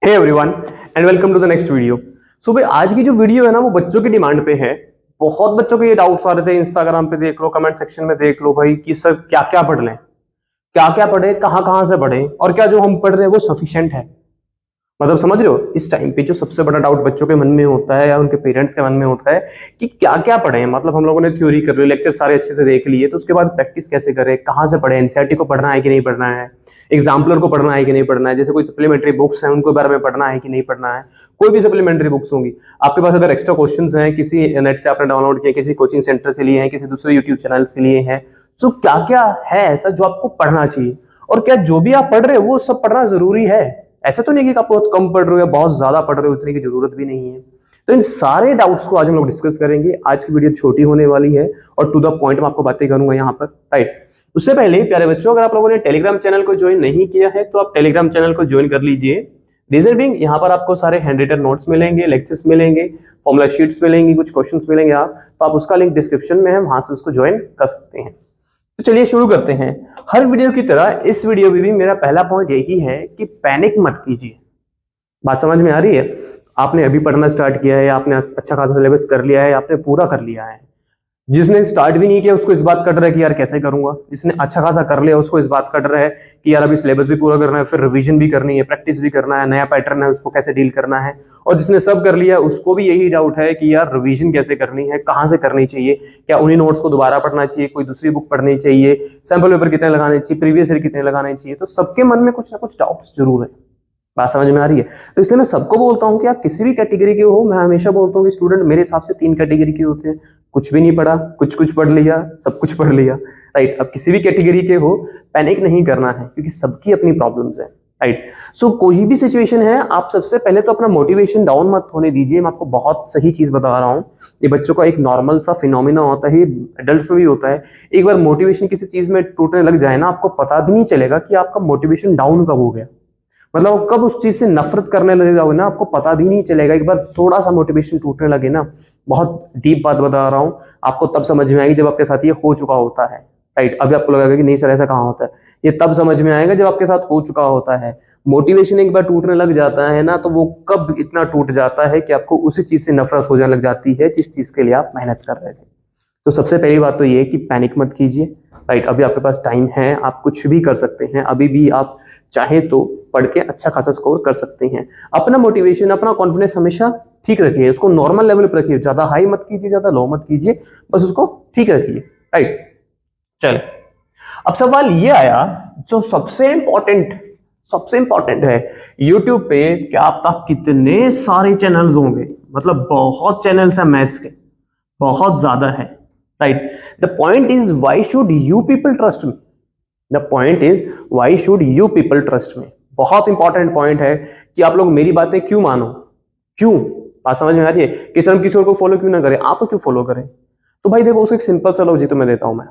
Hey everyone and welcome to the next video. So भाई आज की जो वीडियो है ना वो बच्चों की डिमांड पे है। बहुत बच्चों के ये डाउट्स आ रहे थे, इंस्टाग्राम पे देख लो, कमेंट सेक्शन में देख लो भाई कि सर क्या क्या पढ़ लें, क्या क्या पढ़े, कहाँ कहाँ से पढ़े और क्या जो हम पढ़ रहे हैं वो सफिशिएंट है। मतलब समझ रहे हो, इस टाइम पे जो सबसे बड़ा डाउट बच्चों के मन में होता है या उनके पेरेंट्स के मन में होता है कि क्या क्या पढ़े। मतलब हम लोगों ने थ्योरी कर ली, लेक्चर सारे अच्छे से देख लिए, तो उसके बाद प्रैक्टिस कैसे करें, कहाँ से पढ़े, एनसीईआरटी को पढ़ना है कि नहीं पढ़ना है, एग्जाम्पलर को पढ़ना है कि नहीं पढ़ना है, जैसे कोई सप्लीमेंट्री बुक्स हैं उनको बारे में पढ़ना है कि नहीं पढ़ना है। कोई भी सप्लीमेंट्री बुक्स होंगी आपके पास, अगर एक्स्ट्रा क्वेश्चंस हैं किसी नेट से आपने डाउनलोड किए, किसी कोचिंग सेंटर से लिए हैं, किसी दूसरे यूट्यूब चैनल से लिए हैं, तो क्या क्या है ऐसा जो आपको पढ़ना चाहिए और क्या जो भी आप पढ़ रहे हो वो सब पढ़ना जरूरी है। ऐसा तो नहीं कि आप बहुत कम पढ़ रहे हो या बहुत ज्यादा पढ़ रहे हो, इतने की जरूरत भी नहीं है। तो इन सारे डाउट्स को आज हम लोग डिस्कस करेंगे। आज की वीडियो छोटी होने वाली है और टू द पॉइंट में आपको बातें करूंगा यहाँ पर, राइट। उससे पहले प्यारे बच्चों, अगर आप लोगों ने टेलीग्राम चैनल को ज्वाइन नहीं किया है तो आप टेलीग्राम चैनल को ज्वाइन कर लीजिए। रीजन बीइंग, यहाँ पर आपको सारे हैंड रिटन नोट्स मिलेंगे, लेक्चर्स मिलेंगे, फॉर्मुला शीट्स मिलेंगी, कुछ क्वेश्चंस मिलेंगे। आप उसका लिंक डिस्क्रिप्शन में है, वहां से उसको ज्वाइन कर सकते हैं। तो चलिए शुरू करते हैं। हर वीडियो की तरह इस वीडियो में भी मेरा पहला पॉइंट यही है कि पैनिक मत कीजिए। बात समझ में आ रही है? आपने अभी पढ़ना स्टार्ट किया है, आपने अच्छा खासा सिलेबस कर लिया है, आपने पूरा कर लिया है। जिसने स्टार्ट भी नहीं किया उसको इस बात का डर है कि यार कैसे करूंगा। जिसने अच्छा खासा कर लिया उसको इस बात का डर है कि यार अभी सिलेबस भी पूरा करना है, फिर रिवीजन भी करनी है, प्रैक्टिस भी करना है, नया पैटर्न है उसको कैसे डील करना है। और जिसने सब कर लिया उसको भी यही डाउट है कि यार रिवीजन कैसे करनी है, कहाँ से करनी चाहिए, क्या उन्हीं नोट्स को दोबारा पढ़ना चाहिए, कोई दूसरी बुक पढ़नी चाहिए, सैंपल पेपर कितने लगाने चाहिए, प्रीवियस ईयर कितने लगाने चाहिए। तो सबके मन में कुछ ना कुछ डाउट्स जरूर है। बात समझ में आ रही है? तो इसलिए मैं सबको बोलता हूं कि आप किसी भी कैटेगरी के हो, मैं हमेशा बोलता हूं कि स्टूडेंट मेरे हिसाब से 3 कैटेगरी के होते हैं। कुछ भी नहीं पढ़ा, कुछ कुछ पढ़ लिया, सब कुछ पढ़ लिया, राइट। अब किसी भी कैटेगरी के हो, पैनिक नहीं करना है क्योंकि सबकी अपनी प्रॉब्लम्स है, राइट। सो कोई भी सिचुएशन है, आप सबसे पहले तो अपना मोटिवेशन डाउन मत होने दीजिए। मैं आपको बहुत सही चीज बता रहा हूँ, ये बच्चों का एक नॉर्मल सा फिनोमिना होता है, एडल्ट्स में भी होता है। एक बार मोटिवेशन किसी चीज में टूटने लग जाए ना, आपको पता भी नहीं चलेगा कि आपका मोटिवेशन डाउन कब हो गया। मतलब कब उस चीज से नफरत करने लगे जाओगे ना, आपको पता भी नहीं चलेगा। एक बार थोड़ा सा मोटिवेशन टूटने लगे ना, बहुत डीप बात बता रहा हूं, आपको तब समझ में आएगी जब आपके साथ ये हो चुका होता है, राइट। अभी आपको लगेगा कि नहीं सर ऐसा कहाँ होता है, ये तब समझ में आएगा जब आपके साथ हो चुका होता है। मोटिवेशन एक बार टूटने लग जाता है ना, तो वो कब इतना टूट जाता है कि आपको उसी चीज से नफरत हो जाने लग जाती है जिस चीज के लिए आप मेहनत कर रहे थे। तो सबसे पहली बात तो ये है कि पैनिक मत कीजिए, राइट। अभी आपके पास टाइम है, आप कुछ भी कर सकते हैं। अभी भी आप चाहें तो पढ़ के अच्छा खासा स्कोर कर सकते हैं। अपना मोटिवेशन, अपना कॉन्फिडेंस हमेशा ठीक रखिए, उसको नॉर्मल लेवल पर रखिए। ज्यादा हाई मत कीजिए, ज्यादा लो मत कीजिए, बस उसको ठीक रखिए, राइट। चल, अब सवाल ये आया जो सबसे इंपॉर्टेंट है, यूट्यूब पे क्या आपका कितने सारे चैनल्स होंगे। मतलब बहुत चैनल्स हैं मैथ्स के, बहुत ज्यादा है, right. The point is why should you people trust me. The point is why should you people trust me. बहुत इंपॉर्टेंट पॉइंट है कि आप लोग मेरी बातें क्यों मानो, क्यों। बात समझ में आ रही है कि सर हम किसी और को फॉलो क्यों ना करें, आप क्यों फॉलो करें। तो भाई देखो, उसको एक सिंपल सा लॉजिक तो मैं देता हूं। मैं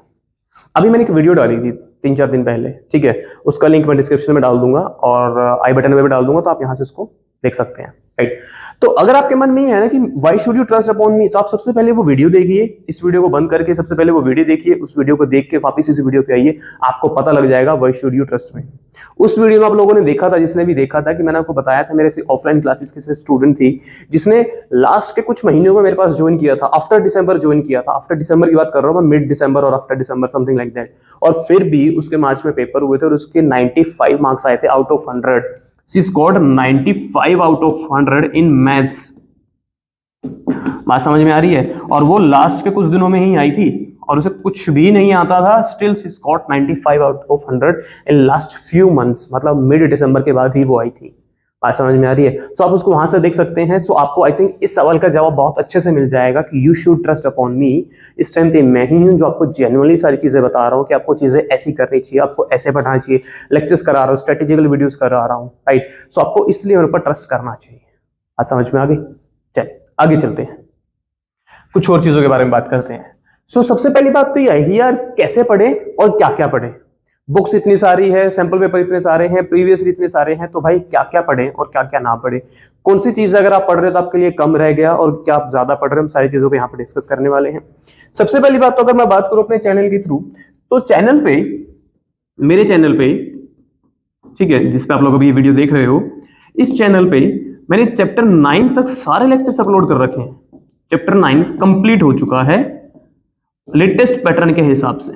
अभी मैंने एक वीडियो डाली थी 3-4 दिन पहले, ठीक है। उसका लिंक मैं डिस्क्रिप्शन में डाल दूंगा और आई बटन में भी डाल दूंगा, तो आप यहां से उसको देख सकते हैं, राइट। तो अगर आपके मन में ये है ना कि why should you trust upon मी, तो आप सबसे पहले वो वीडियो देखिए। इस वीडियो को बंद करके सबसे पहले वो वीडियो देखिए, उस वीडियो को देख के वापस इस वीडियो पे आइए, आपको पता लग जाएगा why should you trust me. उस वीडियो में आप लोगों ने देखा था, जिसने भी देखा था, कि मैंने आपको बताया था मेरे से ऑफलाइन क्लासेस की स्टूडेंट थी जिसने लास्ट के कुछ महीनों में मेरे पास ज्वाइन किया था, आफ्टर दिसंबर ज्वाइन किया था। आफ्टर दिसंबर की बात कर रहा हूं मैं, मिड दिसंबर और after December something like that. और फिर भी उसके मार्च में पेपर हुए थे और उसके 95 मार्क्स आए थे out of 100। She scored 95 out of 100 in maths। बात समझ में आ रही है? और वो लास्ट के कुछ दिनों में ही आई थी और उसे कुछ भी नहीं आता था, still she scored 95 out of 100 in last few months. मतलब मिड दिसंबर के बाद ही वो आई थी। बात समझ में आ रही है? तो आप उसको वहां से देख सकते हैं। तो आपको आई थिंक इस सवाल का जवाब बहुत अच्छे से मिल जाएगा कि यू शुड ट्रस्ट अपॉन मी। इस टाइम पे मैं ही हूं जो आपको जेन्युइनली सारी चीजें बता रहा हूं कि आपको चीजें ऐसी करनी चाहिए, आपको ऐसे पढ़ना चाहिए, लेक्चर्स करा रहा हूं, स्ट्रेटेजिकल वीडियोस करा रहा हूं, राइट। सो आपको इसलिए मेरे ऊपर ट्रस्ट करना चाहिए। बात समझ में आ गई? चल आगे चलते हैं, कुछ और चीजों के बारे में बात करते हैं। सो सबसे पहली बात तो यह है यार, कैसे पढ़े और क्या क्या पढ़े। बुक्स इतनी सारी है, सैंपल पेपर इतने सारे हैं, प्रीवियस इतने सारे हैं, तो भाई क्या क्या पढ़े और क्या क्या ना पढ़े। कौन सी चीज अगर आप पढ़ रहे हो तो आपके लिए कम रह गया और क्या आप ज्यादा पढ़ रहे हो, हम सारी चीजों को यहाँ पे डिस्कस करने वाले हैं। सबसे पहली बात तो अगर मैं बात करूं अपने चैनल के थ्रू, तो चैनल पे, मेरे चैनल पे, ठीक है, जिसपे आप लोग अभी ये वीडियो देख रहे हो, इस चैनल पे मैंने चैप्टर 9 तक सारे लेक्चर्स अपलोड कर रखे हैं। चैप्टर 9 कंप्लीट हो चुका है लेटेस्ट पैटर्न के हिसाब से।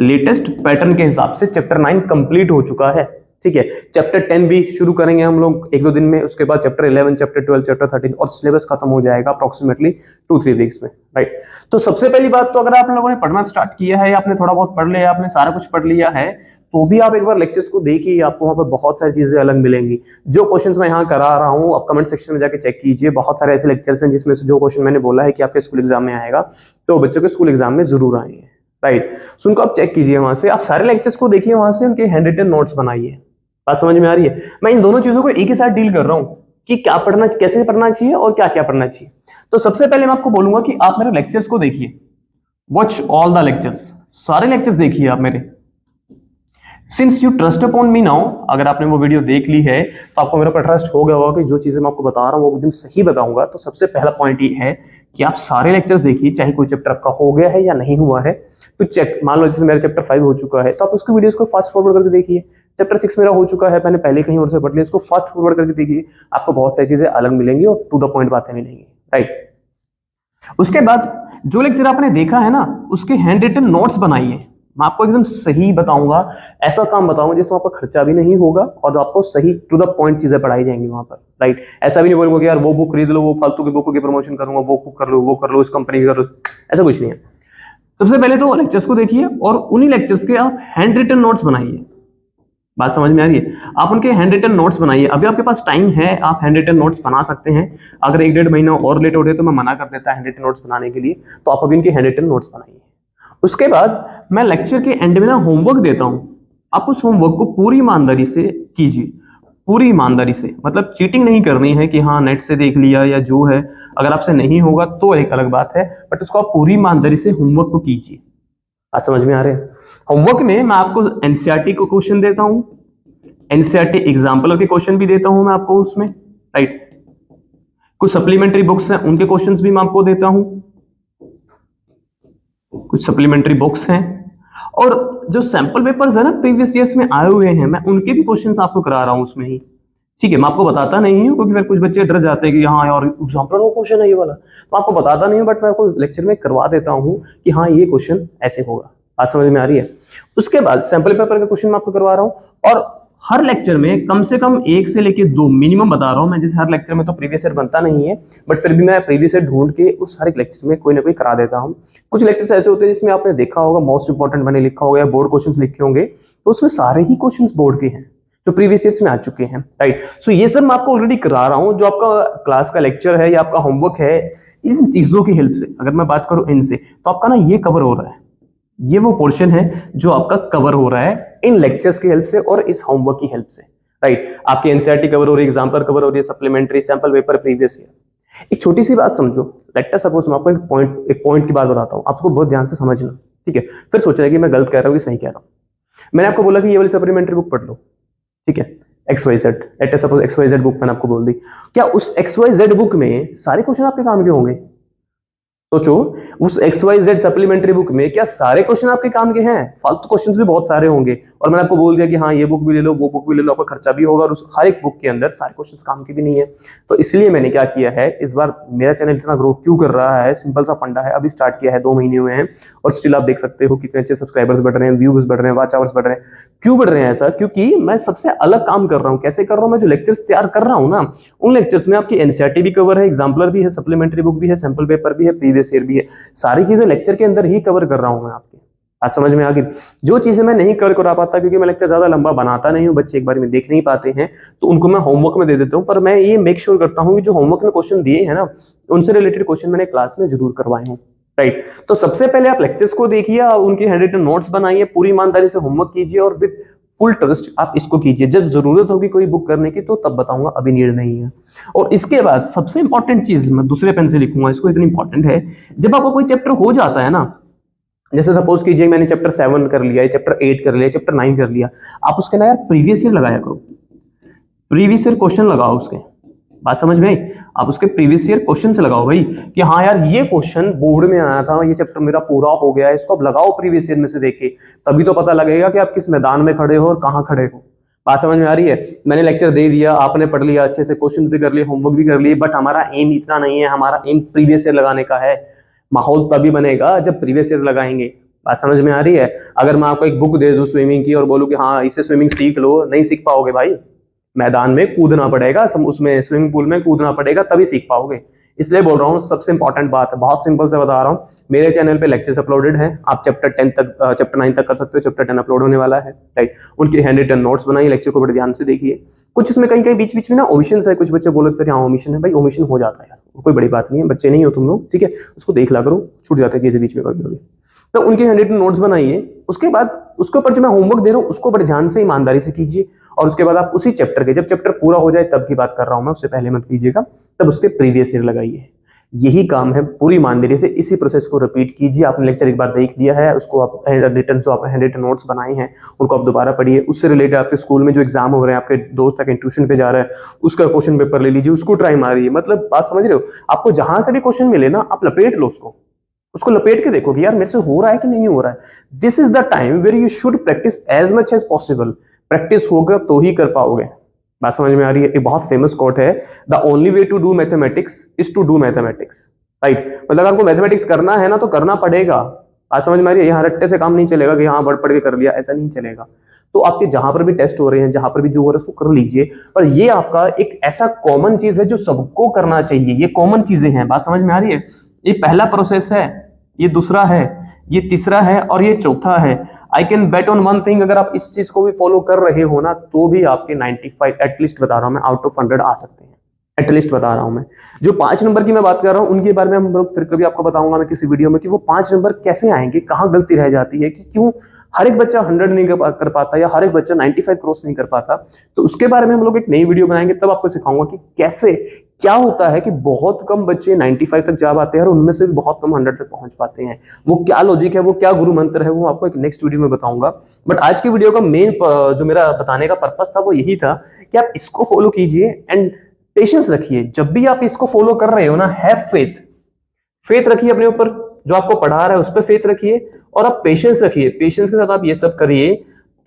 लेटेस्ट पैटर्न के हिसाब से चैप्टर 9 कंप्लीट हो चुका है, ठीक है। चैप्टर 10 भी शुरू करेंगे हम लोग 1-2 दिन में, उसके बाद चैप्टर 11, चैप्टर 12, चैप्टर 13 और सिलेबस खत्म हो जाएगा अप्रोक्सीमेटली 2-3 वीक्स में, राइट। तो सबसे पहली बात, तो अगर आप लोगों ने पढ़ना स्टार्ट किया है या आपने थोड़ा बहुत पढ़ लिया, आपने सारा कुछ पढ़ लिया है, तो भी आप एक बार लेक्चर्स को देखिए, आपको वहां पर बहुत सारी चीजें अलग मिलेंगी। जो क्वेश्चंस मैं यहाँ करा रहा हूँ आप कमेंट सेक्शन में जाके चेक कीजिए, बहुत सारे ऐसे लेक्चर्स हैं जिसमें से जो क्वेश्चन मैंने बोला है कि आपके स्कूल एग्जाम में आएगा, तो बच्चों के स्कूल एग्जाम में जरूर आएंगे, राइट। सो उनको आप चेक कीजिए, वहां से आप सारे लेक्चर्स को देखिए, वहां से उनके हैंड रिटन नोट्स बनाइए। बात समझ में आ रही है? मैं इन दोनों चीजों को एक ही साथ डील कर रहा हूं कि क्या पढ़ना, कैसे पढ़ना चाहिए और क्या क्या पढ़ना चाहिए। तो सबसे पहले मैं आपको बोलूंगा कि आप मेरे लेक्चर्स को देखिए, वॉच ऑल द लेक्चर्स, सारे लेक्चर्स देखिए आप मेरे। Since you trust upon me now, अगर आपने वो वीडियो देख ली है तो आपको मेरे पर ट्रस्ट हो गया होगा कि जो चीजें मैं आपको बता रहा हूँ वो एकदम सही बताऊंगा। तो सबसे पहला पॉइंट ये है कि आप सारे लेक्चर्स देखिए, चाहे कोई चैप्टर आपका हो गया है या नहीं हुआ है तो चेक, मान लो जैसे मेरा चैप्टर 5 हो चुका है तो आप उसकी वीडियोस को फास्ट फॉरवर्ड करके देखिए। चैप्टर 6 मेरा हो चुका है, मैंने पहले कहीं और से पढ़ लिया, इसको फास्ट फॉरवर्ड करके देखिए, आपको बहुत सारी चीजें अलग मिलेंगी और टू द पॉइंट बातें मिलेंगी, राइट। उसके बाद जो लेक्चर आपने देखा है ना, उसके हैंड रिटन नोट्स बनाइए। मैं आपको एकदम सही बताऊंगा, ऐसा काम बताऊंगा जिसमें आपका खर्चा भी नहीं होगा और आपको सही टू द पॉइंट चीजें पढ़ाई जाएंगी वहां पर, राइट। ऐसा भी नहीं बोलूंगा कि यार वो बुक खरीद लो, वो फालतू की बुक की प्रमोशन करूंगा, वो बुक कर लो, वो कर लो, इस कंपनी की कर लो, ऐसा कुछ नहीं है। सबसे पहले तो लेक्चर्स को देखिए और उन्हीं लेक्चर्स के आप हैंड रिटन नोट्स बनाइए। बात समझ में आ रही है? आप उनके हैंड रिटन नोट्स बनाइए। अभी आपके पास टाइम है, आप हैंड रिटन नोट्स बना सकते हैं। अगर 1-1.5 महीना और लेट हो रहे तो मैं मना कर देता हैंड रिटन नोट्स बनाने के लिए, तो आप अभी इनके हैंड रिटन नोट्स बनाइए। उसके बाद मैं लेक्चर के एंड में ना होमवर्क देता हूं, आप उस होमवर्क को पूरी ईमानदारी से कीजिए, पूरी ईमानदारी से। मतलब चीटिंग नहीं करनी है कि हाँ नेट से देख लिया या जो है, अगर आपसे नहीं होगा तो एक अलग बात है, बट उसको आप पूरी ईमानदारी से होमवर्क को कीजिए। आज समझ में आ रहे हैं? होमवर्क में मैं आपको एनसीईआरटी को क्वेश्चन देता हूं, एनसीईआरटी एग्जाम्पल के क्वेश्चन भी देता हूं मैं आपको उसमें, राइट। कुछ सप्लीमेंट्री बुक्स हैं उनके क्वेश्चंस भी मैं आपको देता हूं, कुछ सप्लीमेंट्री बुक्स हैं, और जो सैंपल पेपर्स है ना प्रीवियस ईयर्स में आए हुए हैं, मैं उनके भी क्वेश्चंस आपको करा रहा हूं उसमें ही, ठीक है। मैं आपको बताता नहीं हूं क्योंकि फिर कुछ बच्चे डर जाते हैं कि हाँ यार एग्जाम्पल वो क्वेश्चन है ये वाला, मैं आपको बताता नहीं हूं, बट मैं आपको लेक्चर में करवा देता हूं कि हाँ ये क्वेश्चन ऐसे होगा। बात समझ में आ रही है? उसके बाद सैंपल पेपर का क्वेश्चन मैं आपको करवा रहा हूं, और हर लेक्चर में कम से कम 1 से लेके 2 मिनिमम बता रहा हूं मैं, जैसे हर लेक्चर में तो प्रीवियस ईयर बनता नहीं है, बट फिर भी मैं प्रीवियस ईयर ढूंढ के उस हर एक लेक्चर में कोई ना कोई करा देता हूं। कुछ लेक्चर्स ऐसे होते हैं जिसमें आपने देखा होगा मोस्ट इंपॉर्टेंट मैंने लिखा होगा या बोर्ड क्वेश्चंस लिखे होंगे, तो उसमें सारे ही क्वेश्चंस बोर्ड के हैं जो प्रीवियस ईयर्स में आ चुके हैं, राइट। सो ये सब मैं आपको ऑलरेडी करा रहा हूं, जो आपका क्लास का लेक्चर है या आपका होमवर्क है, इन चीजों की हेल्प से अगर मैं बात करूं इनसे, तो आपका ना ये कवर हो रहा है, ये वो पोर्शन है जो आपका कवर हो रहा है इन लेक्चर्स की हेल्प से और इस होमवर्क की हेल्प से, राइट। आपकी एनसीईआरटी कवर हो रही है, एग्जाम्पल कवर हो रही है, supplementary, sample paper previous year. एक छोटी सी बात समझो, लेट अस सपोज मैं आपको एक पॉइंट की बात बताता हूं, आपको बहुत ध्यान से समझना, ठीक है। फिर सोचना कि मैं गलत कह रहा हूं कि सही कह रहा हूं। मैंने आपको बोला कि ये वाली सप्लीमेंट्री बुक पढ़ लो, ठीक है, XYZ, let us suppose XYZ book मैंने आपको बोल दी, क्या उस XYZ बुक में सारे क्वेश्चन आपके काम के होंगे? सोचो, उस XYZ सप्लीमेंट्री बुक में क्या सारे क्वेश्चन आपके काम के हैं? फालतू क्वेश्चंस भी बहुत सारे होंगे, और मैंने आपको बोल दिया कि हाँ ये बुक भी ले लो, वो बुक भी ले लो, आपका खर्चा भी होगा, और उस हर एक बुक के अंदर सारे क्वेश्चंस काम के भी नहीं है। तो इसलिए मैंने क्या किया है, इस बार मेरा चैनल इतना ग्रो क्यों कर रहा है, सिंपल सा फंडा है, अभी स्टार्ट किया है 2 महीने हुए हैं और स्टिल आप देख सकते हो कितने अच्छे सब्सक्राइबर्स बढ़ रहे हैं, व्यूज बढ़ रहे हैं, वॉच आवर्स बढ़ रहे हैं। क्यों बढ़ रहे हैं ऐसा? क्योंकि मैं सबसे अलग काम कर रहा हूँ। कैसे कर रहा हूँ? मैं जो लेक्चर्स तैयार कर रहा हूँ ना, उन लेक्चर्स में आपकी एनसीईआरटी भी कवर है, एग्जाम्पलर भी है, सप्लीमेंट्री बुक भी है, सैंपल पेपर भी है, प्रीवियस ईयर भी है, सारी चीजें लेक्चर के अंदर ही कवर कर रहा हूं मैं आपके। आज समझ में आ गई? जो चीजें मैं नहीं कवर करा पाता क्योंकि मैं लेक्चर ज्यादा लंबा बनाता नहीं हूं, बच्चे एक बार में देख नहीं पाते हैं, तो उनको मैं होमवर्क में दे देता हूं। पर मैं ये मेक श्योर करता हूं कि जो होमवर्क में क्वेश्चन दिए हैं ना, उनसे रिलेटेड क्वेश्चन मैंने क्लास में जरूर करवाए हूं, राइट। तो सबसे पहले आप लेक्चर्स को देखिए, उनके हैंड रिटन नोट्स बनाइए, पूरी ईमानदारी से होमवर्क कीजिए और विद फुल ट्रस्ट आप इसको कीजिए। जब जरूरत होगी कोई बुक करने की तो तब बताऊंगा, अभी नीड नहीं है। और इसके बाद सबसे इंपॉर्टेंट चीज मैं दूसरे पेन से लिखूंगा, इसको इतनी इंपॉर्टेंट है, जब आपका कोई चैप्टर हो जाता है ना, जैसे सपोज कीजिए मैंने चैप्टर 7 कर लिया, चैप्टर 8 कर लिया, चैप्टर 9 कर लिया, आप उसके ना यार प्रीवियस ईयर लगाया करो, प्रीवियस ईयर क्वेश्चन लगाओ उसके। बात समझ में आई? आप उसके प्रीवियस ईयर क्वेश्चन से लगाओ भाई, कि हाँ यार ये क्वेश्चन बोर्ड में आया था, ये चैप्टर मेरा पूरा हो गया है, इसको अब लगाओ प्रीवियस ईयर में से देख के, तभी तो पता लगेगा कि आप किस मैदान में खड़े हो और कहाँ खड़े हो। बात समझ में आ रही है? मैंने लेक्चर दे दिया, आपने पढ़ लिया, अच्छे से क्वेश्चंस भी कर लिए, होमवर्क भी कर लिए, बट हमारा एम इतना नहीं है, हमारा एम प्रीवियस ईयर लगाने का है। माहौल तभी बनेगा जब प्रीवियस ईयर लगाएंगे। बात समझ में आ रही है? अगर मैं आपको एक बुक दे दूं स्विमिंग की और बोलूं कि हाँ इससे स्विमिंग सीख लो, नहीं सीख पाओगे भाई। मैदान में कूदना पड़ेगा, उसमें स्विमिंग पूल में कूदना पड़ेगा, तभी सीख पाओगे। इसलिए बोल रहा हूँ, सबसे इंपॉर्टेंट बात है, बहुत सिंपल से बता रहा हूँ। मेरे चैनल पे लेक्चर्स अपलोडेड हैं, आप चैप्टर 10 तक, चैप्टर 9 तक कर सकते हो, चैप्टर 10 अपलोड होने वाला है, राइट। उनके हैंड रिटन नोट्स बनाइए, लेक्चर को बड़े ध्यान से देखिए। कुछ इसमें कहीं कहीं बीच बीच में ना ओमिशन है, कुछ बच्चे बोले सर हाँ ओमिशन है, भाई ओमिशन हो जाता है यार, कोई बड़ी बात नहीं है, बच्चे नहीं हो तुम लोग, ठीक है, उसको देख ला करो, छूट जाते हैं चीजें बीच में कभी कभी। तो उनके हैंड रिटन नोट्स बनाइए, उसके बाद उसके ऊपर जो मैं होमवर्क दे रहा हूँ उसको बड़े ध्यान से ईमानदारी से कीजिए, और उसके बाद आप उसी चैप्टर के, जब चैप्टर पूरा हो जाए तब की बात कर रहा हूं मैं, उससे पहले मत कीजिएगा, तब उसके प्रीवियस ईयर लगाइए। यही काम है, पूरी ईमानदारी से इसी प्रोसेस को रिपीट कीजिए। आपने लेक्चर एक बार देख लिया है, उसको आप रिटर्न जो आपने हैंड रिटन नोट्स बनाए हैं उनको आप दोबारा पढ़िए। उससे रिलेटेड आपके स्कूल में जो एग्जाम हो रहे हैं, आपके दोस्त का ट्यूशन पे जा रहा है, उसका क्वेश्चन पेपर ले लीजिए, उसको ट्राई मारिए। मतलब बात समझ रहे हो? आपको जहां से भी क्वेश्चन मिले ना, आप लपेट लो उसको लपेट के देखो कि यार मेरे से हो रहा है कि नहीं हो रहा है। This is the time where you should practice as much as possible. Practice होगा तो ही कर पाओगे। बात समझ में आ रही है? एक बहुत फेमस कोट है, the only way to do mathematics is to do mathematics, right. मतलब आपको मैथमेटिक्स करना है ना तो करना पड़ेगा। बात समझ में आ रही है? यहाँ रट्टे से काम नहीं चलेगा कि हाँ पढ़ के कर लिया, ऐसा नहीं चलेगा। तो आपके जहां पर भी टेस्ट हो रहे हैं, जहां पर भी जो हो रहा है उसको कर लीजिए। पर ये आपका एक ऐसा कॉमन चीज है जो सबको करना चाहिए, ये कॉमन चीजें हैं। बात समझ में आ रही है? ये पहला प्रोसेस है, ये दूसरा है, ये तीसरा है और ये चौथा है। I can bet on one thing, अगर आप इस चीज को भी फॉलो कर रहे हो ना तो भी आपके 95 एटलीस्ट बता रहा हूं मैं, आउट ऑफ 100 आ सकते हैं, एटलीस्ट बता रहा हूं मैं। जो 5 नंबर की मैं बात कर रहा हूं उनके बारे में हम लोग फिर कभी आपको बताऊंगा मैं किसी वीडियो में, कि वो 5 नंबर कैसे आएंगे, कहां गलती रह जाती है, कि क्यों हर एक बच्चा 100 नहीं कर पाता या हर एक बच्चा 95 क्रॉस नहीं कर पाता। तो उसके बारे में हम लोग एक नई वीडियो बनाएंगे, तब आपको सिखाऊंगा कि कैसे, क्या होता है कि बहुत कम बच्चे 95 तक जा पाते हैं और उनमें से भी बहुत कम 100 तक पहुंच पाते हैं। वो क्या लॉजिक है, वो क्या गुरु मंत्र है, वो आपको एक नेक्स्ट वीडियो में बताऊंगा। बट आज की वीडियो का मेन जो मेरा बताने का पर्पस था वो यही था कि आप इसको फॉलो कीजिए एंड पेशेंस रखिए। जब भी आप इसको फॉलो कर रहे हो ना, हैव फेथ, फेथ रखिए अपने ऊपर, जो आपको पढ़ा रहा है उस पर फेथ रखिए, और आप पेशेंस रखिए, पेशेंस के साथ आप ये सब करिए।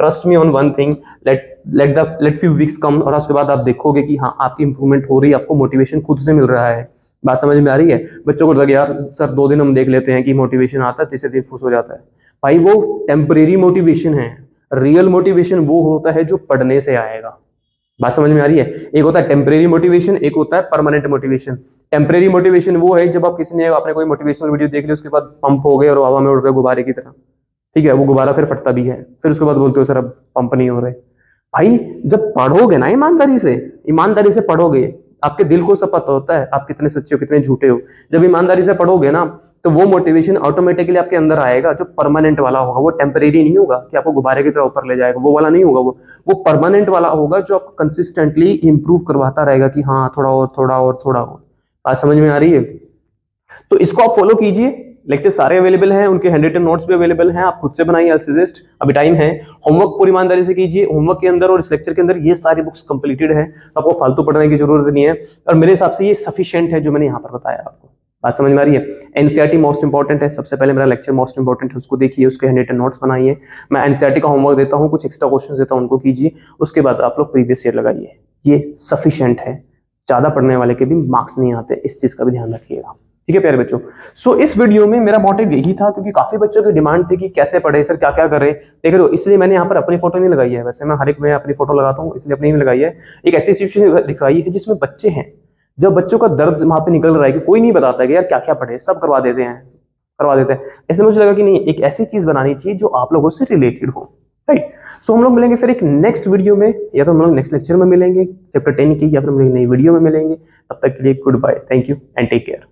Trust me on one thing, let few weeks come, और उसके बाद आप देखोगे कि हाँ आपकी इंप्रूवमेंट हो रही है, आपको मोटिवेशन खुद से मिल रहा है। बात समझ में आ रही है? बच्चों को लगे यार सर 2 दिन हम देख लेते हैं कि मोटिवेशन आता है, तीसरे दिन फुस हो जाता है। भाई वो टेम्परेरी मोटिवेशन है, रियल मोटिवेशन वो होता है जो पढ़ने से आएगा। बात समझ में आ रही है? एक होता है टेम्परेरी मोटिवेशन, एक होता है परमानेंट मोटिवेशन। टेम्परेरी मोटिवेशन वो है जब आप किसी ने, आपने कोई मोटिवेशनल वीडियो देख ली, उसके बाद पंप हो गए और हवा में उड़ गए गुब्बारे की तरह, ठीक है, वो गुब्बारा फिर फटता भी है, फिर उसके बाद बोलते हो सर अब पंप नहीं हो रहे। भाई जब पढ़ोगे ना ईमानदारी से पढ़ोगे, आपके दिल को सब पता होता है आप कितने सच्चे हो कितने झूठे हो। जब ईमानदारी से पढ़ोगे ना तो वो मोटिवेशन ऑटोमेटिकली आपके अंदर आएगा, जो परमानेंट वाला होगा। वो टेम्परेरी नहीं होगा कि आपको गुब्बारे की तरह ऊपर ले जाएगा, वो वाला नहीं होगा। वो परमानेंट वाला होगा जो आपको कंसिस्टेंटली इंप्रूव करवाता रहेगा कि हाँ थोड़ा और थोड़ा और थोड़ा और। बात समझ में आ रही है? तो इसको आप फॉलो कीजिए। लेक्चर सारे अवेलेबल हैं, उनके हैंड रिटन नोट्स भी अवेलेबल हैं, आप खुद से बनाइए। आई सजेस्ट, अभी टाइम है, होमवर्क पूरी ईमानदारी से कीजिए। होमवर्क के अंदर और इस लेक्चर के अंदर ये सारी बुक्स कंप्लीटेड है, आपको फालतू पढ़ने की जरूरत नहीं है, और मेरे हिसाब से ये सफिशिएंट है जो मैंने यहाँ पर बताया आपको। बात समझ में आ रही है? एनसीईआरटी मोस्ट इंपॉर्टेंट है, सबसे पहले मेरा लेक्चर मोस्ट इंपॉर्टेंट है, उसको देखिए, उसके हैंड रिटन नोट्स बनाइए। मैं एनसीईआरटी का होमवर्क देता हूँ, कुछ एक्स्ट्रा क्वेश्चन देता हूँ, उनको कीजिए। उसके बाद आप लोग प्रीवियस ईयर लगाइए, ये सफिशिएंट है। ज्यादा पढ़ने वाले के भी मार्क्स नहीं आते, इस चीज का भी ध्यान रखिएगा, ठीक है प्यारे बच्चों। सो इस वीडियो में मेरा मोटिव यही था, क्योंकि काफी बच्चों की डिमांड थी कि कैसे पढ़े सर, क्या क्या करें, देख रहे हो, इसलिए मैंने यहाँ पर अपनी फोटो नहीं लगाई है। वैसे मैं हर एक में अपनी फोटो लगाता हूँ, इसलिए अपनी नहीं लगाई है। एक ऐसी सिचुएशन दिखाई है जिसमें बच्चे हैं, जब बच्चों का दर्द वहां पे निकल रहा है कि कोई नहीं बताता है कि यार क्या क्या पढ़े, सब करवा देते हैं। इसलिए मुझे लगा कि नहीं, एक ऐसी चीज बनानी चाहिए जो आप लोगों से रिलेटेड हो, राइट। सो हम लोग मिलेंगे फिर एक नेक्स्ट वीडियो में, या तो हम लोग नेक्स्ट लेक्चर में मिलेंगे चैप्टर 10 की, या फिर हम लोग नई वीडियो में मिलेंगे। तब तक के लिए goodbye, thank you and take care.